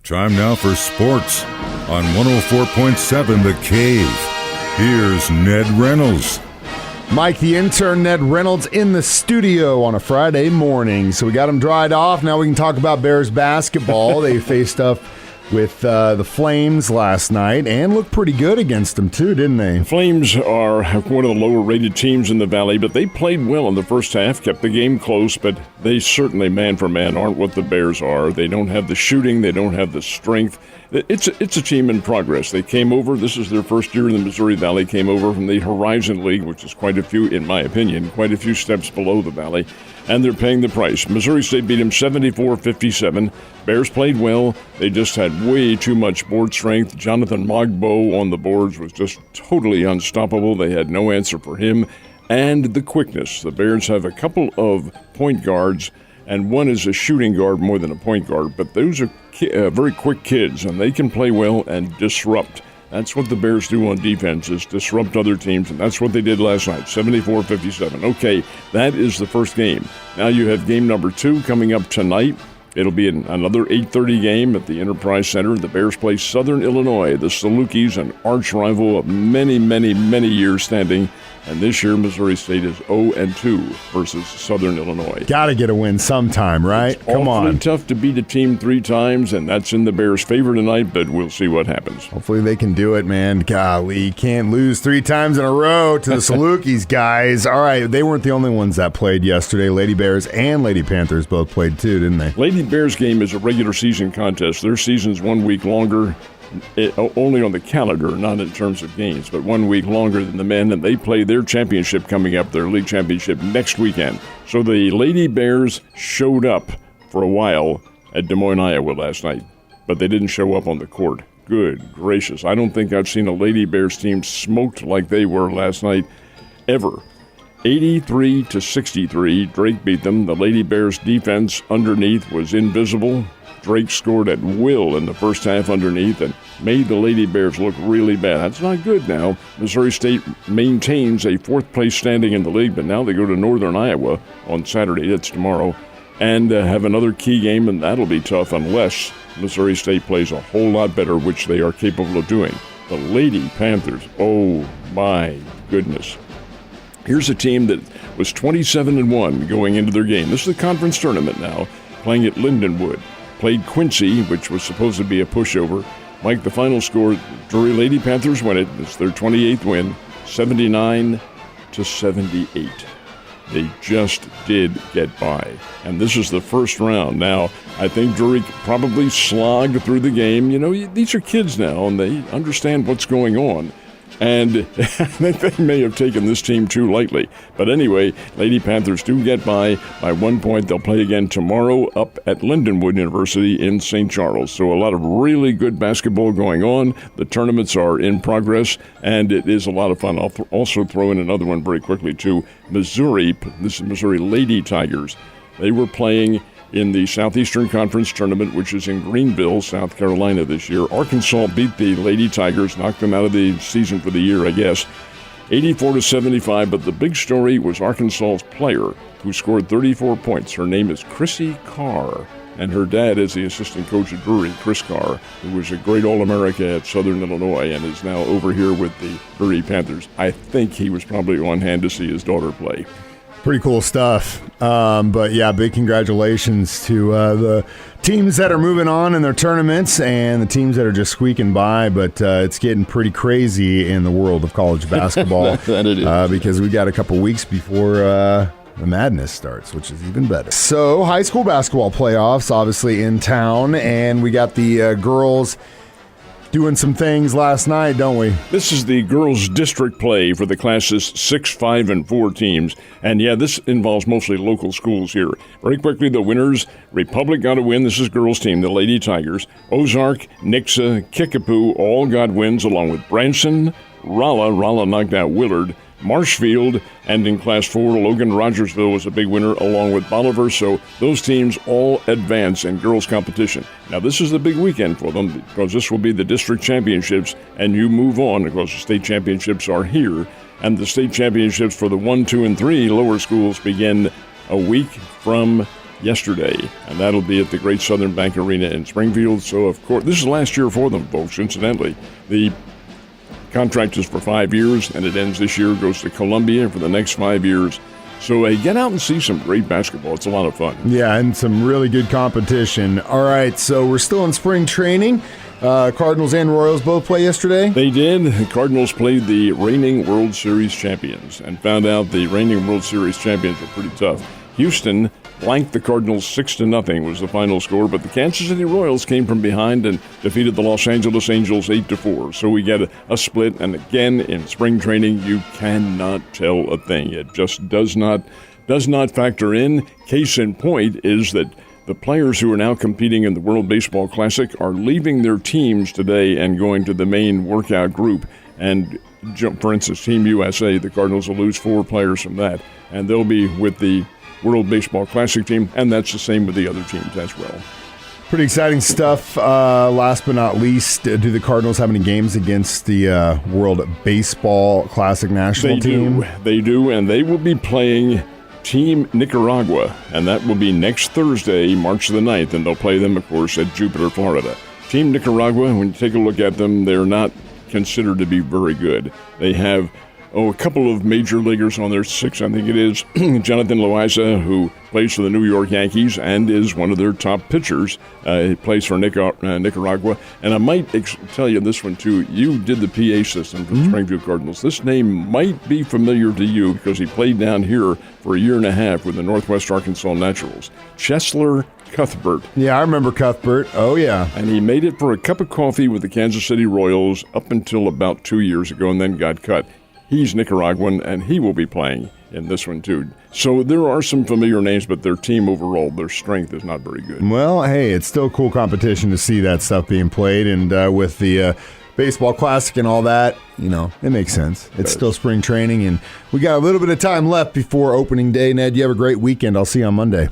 Time now for sports on 104.7 The Cave. Here's Ned Reynolds. Mike, the intern, Ned Reynolds, in the studio on a Friday morning. So we got him dried off. Now we can talk about Bears basketball. They faced up with the Flames last night and looked pretty good against them, too, didn't they? Flames are one of the lower-rated teams in the Valley, but they played well in the first half, kept the game close, but they certainly, man for man, aren't what the Bears are. They don't have the shooting. They don't have the strength. It's a team in progress. They came over. This is their first year in the Missouri Valley, came over from the Horizon League, which is quite a few, in my opinion, quite a few steps below the Valley, and they're paying the price. Missouri State beat them 74-57. Bears played well. They just had way too much board strength. Jonathan Mogbo on the boards was just totally unstoppable. They had no answer for him. And the quickness. The Bears have a couple of point guards, and one is a shooting guard more than a point guard, but those are very quick kids, and they can play well and disrupt. That's what the Bears do on defense, is disrupt other teams, and that's what they did last night, 74-57. Okay, that is the first game. Now you have game number 2 coming up tonight. It'll be another 8:30 game at the Enterprise Center. The Bears play Southern Illinois, the Salukis, an arch rival of many, many, many years standing. And this year, Missouri State is 0-2 versus Southern Illinois. Got to get a win sometime, right? It's Come on. It's tough to beat a team 3 times, and that's in the Bears' favor tonight, but we'll see what happens. Hopefully they can do it, man. Golly, you can't lose 3 times in a row to the Salukis, guys. All right, they weren't the only ones that played yesterday. Lady Bears and Lady Panthers both played too, didn't they? Lady Bears game is a regular season contest. Their season's 1 week longer. Only on the calendar, not in terms of games, but 1 week longer than the men, and they play their championship coming up, their league championship, next weekend. So the Lady Bears showed up for a while at Des Moines, Iowa last night, but they didn't show up on the court. Good gracious. I don't think I've seen a Lady Bears team smoked like they were last night ever. 83-63, Drake beat them. The Lady Bears defense underneath was invisible. Drake scored at will in the first half underneath and made the Lady Bears look really bad. That's not good now. Missouri State maintains a 4th place standing in the league, but now they go to Northern Iowa on Saturday, that's tomorrow, and have another key game, and that'll be tough unless Missouri State plays a whole lot better, which they are capable of doing. The Lady Panthers, oh my goodness. Here's a team that was 27-1 going into their game. This is the conference tournament now, playing at Lindenwood. Played Quincy, which was supposed to be a pushover. Mike, the final score, Drury Lady Panthers win it. It's their 28th win, 79-78. They just did get by. And this is the first round. Now, I think Drury probably slogged through the game. You know, these are kids now, and they understand what's going on. And they may have taken this team too lightly. But anyway, Lady Panthers do get by 1 point. They'll play again tomorrow up at Lindenwood University in St. Charles. So a lot of really good basketball going on. The tournaments are in progress, and it is a lot of fun. I'll also throw in another one very quickly, too. Missouri, this is Missouri Lady Tigers. They were playing in the Southeastern Conference Tournament, which is in Greenville, South Carolina this year. Arkansas beat the Lady Tigers, knocked them out of the season for the year, I guess, 84-75. But the big story was Arkansas's player who scored 34 points. Her name is Chrissy Carr, and her dad is the assistant coach at Drury, Chris Carr, who was a great All-America at Southern Illinois and is now over here with the Drury Panthers. I think he was probably on hand to see his daughter play. Pretty cool stuff. But, yeah, big congratulations to the teams that are moving on in their tournaments and the teams that are just squeaking by. But it's getting pretty crazy in the world of college basketball that it is. because we got a couple weeks before the madness starts, which is even better. So high school basketball playoffs, obviously, in town, and we got the girls doing some things last night, don't we? This is the girls' district play for the classes 6, 5, and 4 teams. And, yeah, this involves mostly local schools here. Very quickly, the winners, Republic got a win. This is girls' team, the Lady Tigers. Ozark, Nixa, Kickapoo all got wins, along with Branson, Rolla. Rolla knocked out Willard. Marshfield, and in Class 4, Logan Rogersville was a big winner along with Bolivar, so those teams all advance in girls competition. Now, this is the big weekend for them because this will be the district championships, and you move on because the state championships are here, and the state championships for the 1, 2, and 3 lower schools begin a week from yesterday, and that'll be at the Great Southern Bank Arena in Springfield. So, of course, this is last year for them, folks, incidentally. The contract is for 5 years, and it ends this year, goes to Columbia for the next 5 years. So get out and see some great basketball. It's a lot of fun. Yeah, and some really good competition. All right, so we're still in spring training. Cardinals and Royals both play yesterday? They did. The Cardinals played the reigning World Series champions and found out the reigning World Series champions were pretty tough. Houston blanked the Cardinals 6-0 was the final score, but the Kansas City Royals came from behind and defeated the Los Angeles Angels 8-4. So we get a split, and again in spring training, you cannot tell a thing. It just does not factor in. Case in point is that the players who are now competing in the World Baseball Classic are leaving their teams today and going to the main workout group. And for instance, Team USA, the Cardinals will lose 4 players from that, and they'll be with the World Baseball Classic team, and that's the same with the other teams as well. Pretty exciting stuff. Last but not least, do the Cardinals have any games against the World Baseball Classic national team? They do, and they will be playing Team Nicaragua, and that will be next Thursday, March the 9th, and they'll play them, of course, at Jupiter, Florida. Team Nicaragua, when you take a look at them, they're not considered to be very good. They have a couple of major leaguers on their 6, I think it is. Jonathan Loaiza, who plays for the New York Yankees and is one of their top pitchers. He plays for Nicaragua. And I might tell you this one, too. You did the PA system for the Springfield Cardinals. This name might be familiar to you because he played down here for a year and a half with the Northwest Arkansas Naturals. Chesler Cuthbert. Yeah, I remember Cuthbert. Oh, yeah. And he made it for a cup of coffee with the Kansas City Royals up until about 2 years ago and then got cut. He's Nicaraguan, and he will be playing in this one, too. So there are some familiar names, but their team overall, their strength is not very good. Well, hey, it's still cool competition to see that stuff being played, and with the Baseball Classic and all that, it makes sense. It's still spring training, and we got a little bit of time left before opening day. Ned, you have a great weekend. I'll see you on Monday.